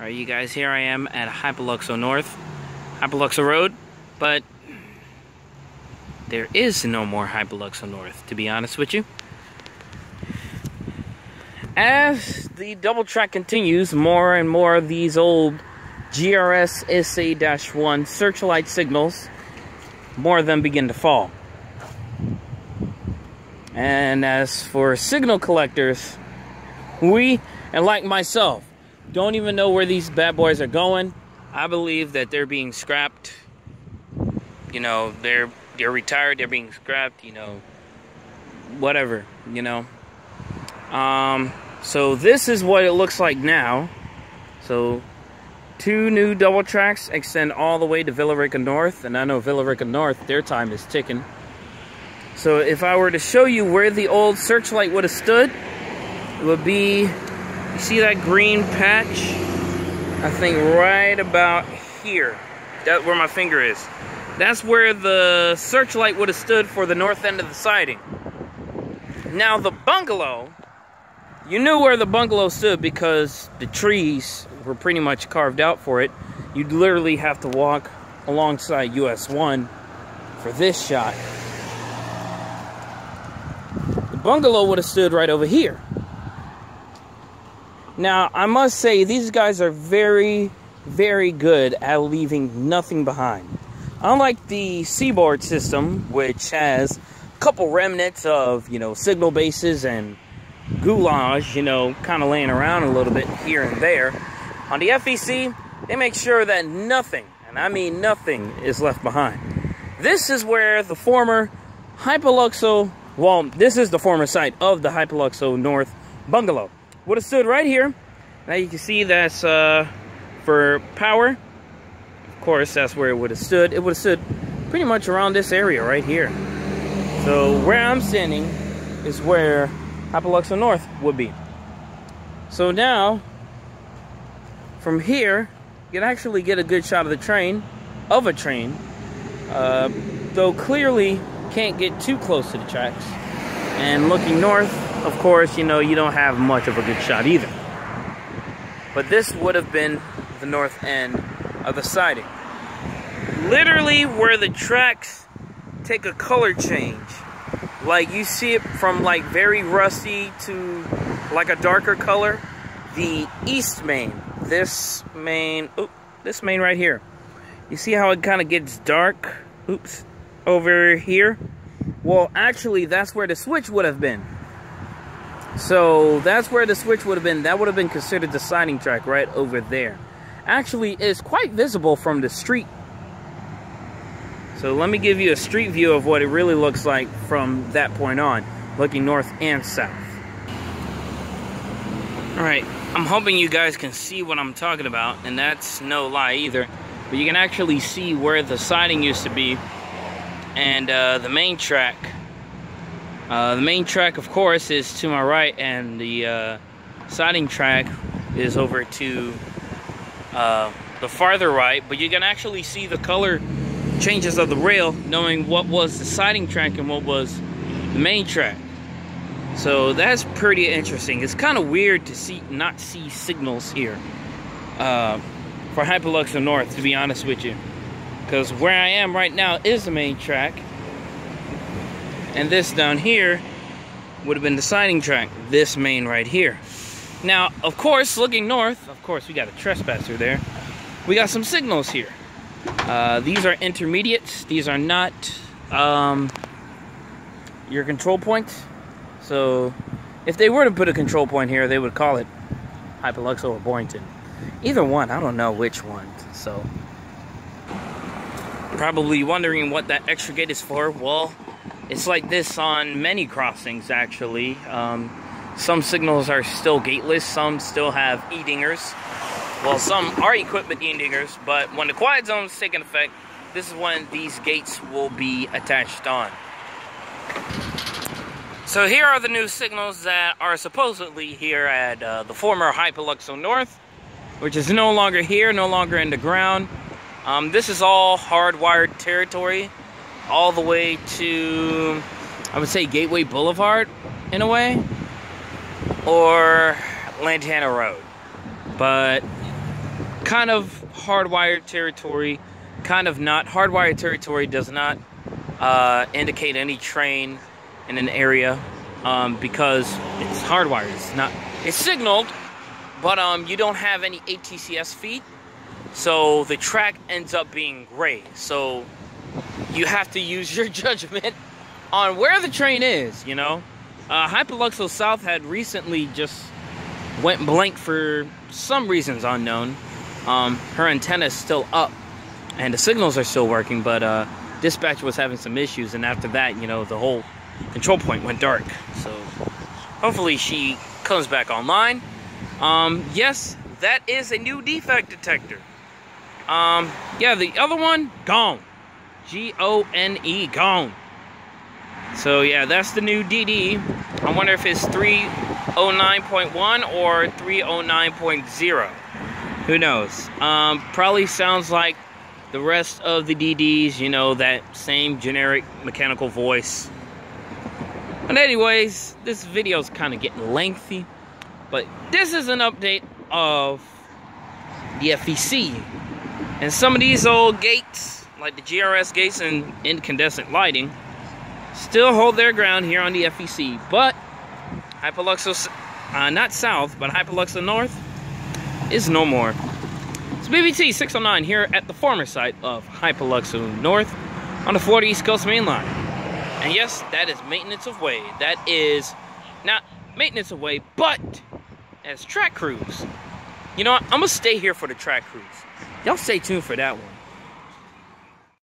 Alright, you guys, here I am at Hypoluxo North, Hypoluxo Road, but there is no more Hypoluxo North, to be honest with you. As the double track continues, more and more of these old GRS SA-1 searchlight signals, more of them begin to fall. And as for signal collectors, we, and like myself, don't even know where these bad boys are going. I believe that they're being scrapped. You know, they're retired, they're being scrapped, you know, whatever, you know. So this is what it looks like now. So 2 new double tracks extend all the way to Hypoluxo North, and I know Hypoluxo North, their time is ticking. So if I were to show you where the old searchlight would have stood, it would be, you see that green patch? I think right about here. That's where my finger is. That's where the searchlight would have stood for the north end of the siding. Now the bungalow, you knew where the bungalow stood because the trees were pretty much carved out for it. You'd literally have to walk alongside US 1 for this shot. The bungalow would have stood right over here. Now, I must say, these guys are very, very good at leaving nothing behind. Unlike the Seaboard system, which has a couple remnants of, you know, signal bases and goulash, you know, kind of laying around a little bit here and there. On the FEC, they make sure that nothing, and I mean nothing, is left behind. This is where the former Hypoluxo, well, this is the former site of the Hypoluxo North Bungalow. Would have stood right here. Now you can see that's for power. Of course, that's where it would have stood. It would have stood pretty much around this area right here. So where I'm standing is where Hypoluxo North would be. So now, from here, you can actually get a good shot of the train, though clearly can't get too close to the tracks. And looking north, of course, you know, you don't have much of a good shot either. But this would have been the north end of the siding. Literally where the tracks take a color change. Like you see it from like very rusty to like a darker color. The east main, this main right here. You see how it kind of gets dark? Oops, over here. Well, actually, that's where the switch would have been. So that's where the switch would have been. That would have been considered the siding track right over there. Actually, it's quite visible from the street. So let me give you a street view of what it really looks like from that point on, looking north and south. Alright, I'm hoping you guys can see what I'm talking about, and that's no lie either. But you can actually see where the siding used to be, and the main track. The main track, of course, is to my right, and the siding track is over to the farther right. But you can actually see the color changes of the rail, knowing what was the siding track and what was the main track. So that's pretty interesting. It's kind of weird to not see signals here for Hypoluxo North, to be honest with you, because where I am right now is the main track, and this down here would have been the siding track, this main right here. Now, of course, looking north, of course, we got a trespasser there. We got some signals here. These are intermediates. These are not your control points. So if they were to put a control point here, they would call it Hypoluxo or Boynton. Either one, I don't know which one. So probably wondering what that extra gate is for. Well, it's like this on many crossings, actually. Some signals are still gateless. Some still have e-dingers. Well, some are equipped with e-dingers, but when the quiet zones take effect, this is when these gates will be attached on. So here are the new signals that are supposedly here at the former Hypoluxo North, which is no longer here, no longer in the ground. This is all hardwired territory, all the way to, I would say, Gateway Boulevard, in a way, or Lantana Road. But kind of hardwired territory, kind of not. Hardwired territory does not indicate any train in an area because it's hardwired. It's signaled, but you don't have any ATCS feed, so the track ends up being gray. So you have to use your judgment on where the train is, you know. Hypoluxo South had recently just went blank for some reasons unknown. Her antenna is still up and the signals are still working, but dispatch was having some issues, and after that, you know, the whole control point went dark. So hopefully she comes back online. Yes, that is a new defect detector. Yeah, the other one, gone. G-O-N-E, gone. So yeah, that's the new DD. I wonder if it's 309.1 or 309.0. Who knows? Probably sounds like the rest of the DDs, you know, that same generic mechanical voice. But anyways, this video is kind of getting lengthy, but this is an update of the FEC. And some of these old gates, like the GRS gates and incandescent lighting, still hold their ground here on the FEC. But Hypoluxo, not South, but Hypoluxo North is no more. It's BBT 609 here at the former site of Hypoluxo North on the Florida East Coast Main Line. And yes, that is maintenance of way. That is not maintenance of way, but as track crews. You know what? I'm going to stay here for the track crews. Y'all stay tuned for that one.